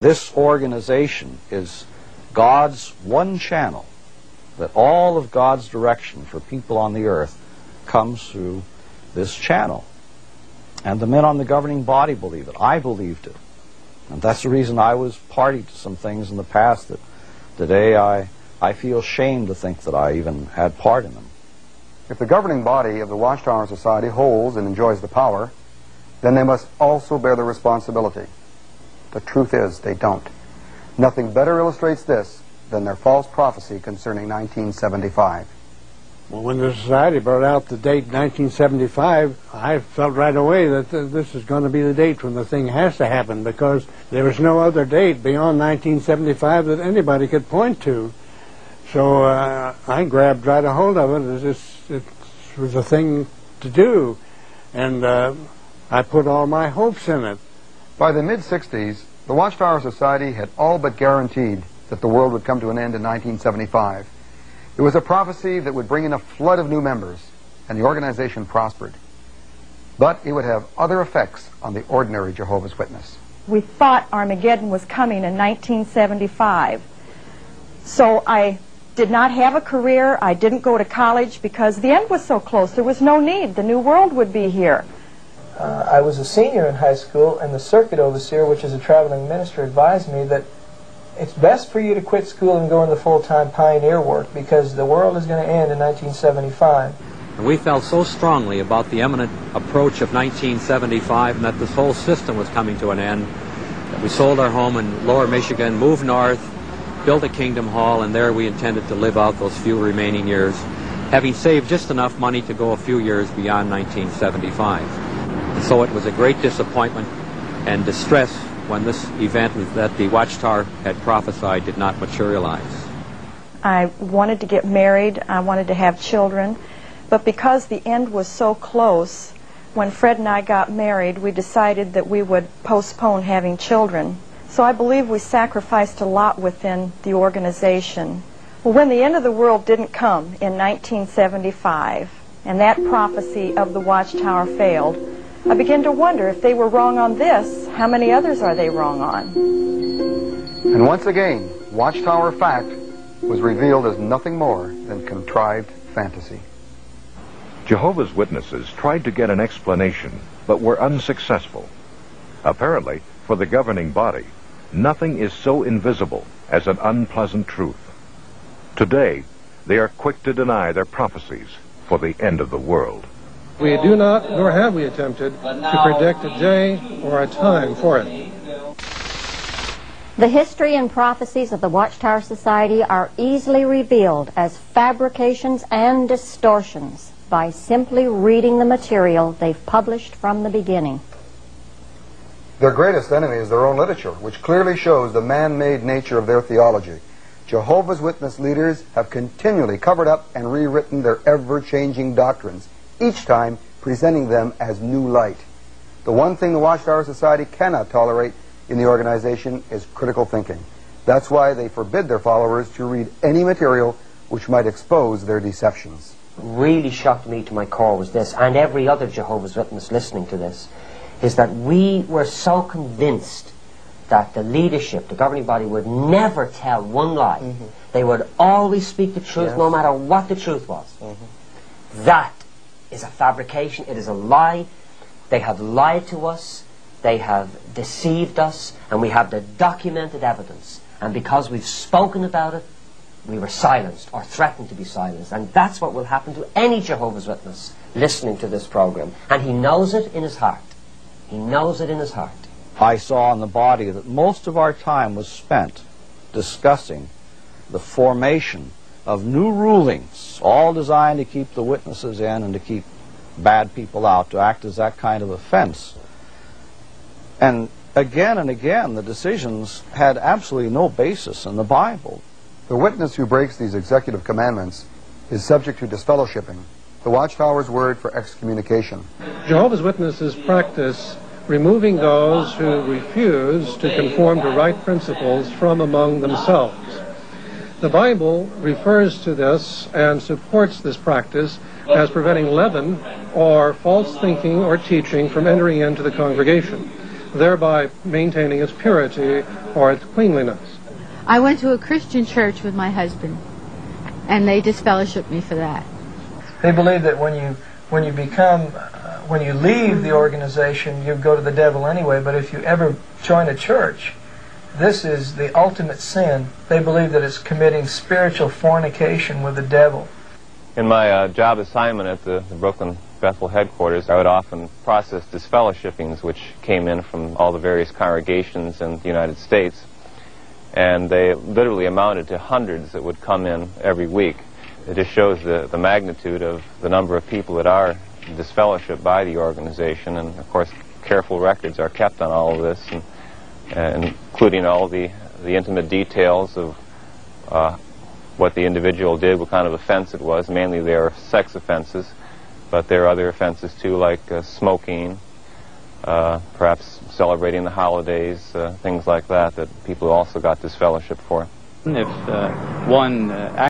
This organization is God's one channel, that all of God's direction for people on the earth comes through this channel. And the men on the governing body believe it. I believed it. And that's the reason I was party to some things in the past that today I feel ashamed to think that I even had part in them. If the governing body of the Watchtower Society holds and enjoys the power, then they must also bear the responsibility. The truth is, they don't. Nothing better illustrates this than their false prophecy concerning 1975. Well, when the Society brought out the date 1975, I felt right away that this is going to be the date when the thing has to happen, because there was no other date beyond 1975 that anybody could point to. So I grabbed right a hold of it. It was a thing to do, and I put all my hopes in it. By the mid-60s, the Watchtower Society had all but guaranteed that the world would come to an end in 1975. It was a prophecy that would bring in a flood of new members, and the organization prospered. But it would have other effects on the ordinary Jehovah's Witness. We thought Armageddon was coming in 1975. So I did not have a career. I didn't go to college because the end was so close. There was no need. The new world would be here. I was a senior in high school, and the circuit overseer, which is a traveling minister, advised me that it's best for you to quit school and go into full-time pioneer work because the world is going to end in 1975. And we felt so strongly about the imminent approach of 1975 and that this whole system was coming to an end that we sold our home in Lower Michigan, moved north, built a Kingdom Hall, and there we intended to live out those few remaining years, having saved just enough money to go a few years beyond 1975. And so it was a great disappointment and distress when this event that the Watchtower had prophesied did not materialize. I wanted to get married. I wanted to have children. But because the end was so close, when Fred and I got married, we decided that we would postpone having children. So I believe we sacrificed a lot within the organization. Well, when the end of the world didn't come in 1975, and that prophecy of the Watchtower failed, I began to wonder if they were wrong on this, how many others are they wrong on? And once again, Watchtower fact was revealed as nothing more than contrived fantasy. Jehovah's Witnesses tried to get an explanation, but were unsuccessful. Apparently, for the governing body, nothing is so invisible as an unpleasant truth. Today, they are quick to deny their prophecies for the end of the world. We do not, nor have we attempted, to predict a day or a time for it. The history and prophecies of the Watchtower Society are easily revealed as fabrications and distortions by simply reading the material they've published from the beginning. Their greatest enemy is their own literature, which clearly shows the man-made nature of their theology. Jehovah's Witness leaders have continually covered up and rewritten their ever-changing doctrines, each time presenting them as new light. The one thing the Watchtower Society cannot tolerate in the organization is critical thinking. That's why they forbid their followers to read any material which might expose their deceptions. Really shocked me to my core was this, and every other Jehovah's Witness listening to this, is that we were so convinced that the leadership, the governing body, would never tell one lie. Mm-hmm. They would always speak the truth, yes, no matter what the truth was. Mm-hmm. That is a fabrication. It is a lie. They have lied to us. They have deceived us, and we have the documented evidence. And because we've spoken about it, we were silenced or threatened to be silenced. And that's what will happen to any Jehovah's Witness listening to this program. And he knows it in his heart. He knows it in his heart. I saw in the body that most of our time was spent discussing the formation of new rulings, all designed to keep the witnesses in and to keep bad people out, to act as that kind of a fence. And again, the decisions had absolutely no basis in the Bible. The witness who breaks these executive commandments is subject to disfellowshipping, the Watchtower's word for excommunication. Jehovah's Witnesses practice removing those who refuse to conform to right principles from among themselves. The Bible refers to this and supports this practice as preventing leaven or false thinking or teaching from entering into the congregation. thereby maintaining its purity or its cleanliness. I went to a Christian church with my husband, and they disfellowshipped me for that. They believe that when you leave the organization, you go to the devil anyway, but if you ever join a church, this is the ultimate sin. They believe that it's committing spiritual fornication with the devil. In my job assignment at the Brooklyn Bethel headquarters, I would often process disfellowshippings which came in from all the various congregations in the United States, and they literally amounted to hundreds that would come in every week. It just shows the magnitude of the number of people that are disfellowshipped by the organization, and of course careful records are kept on all of this, and including all the intimate details of what the individual did, what kind of offense it was. Mainly they are sex offenses, but there are other offenses too, like smoking, perhaps celebrating the holidays, things like that, that people also got disfellowship for. If one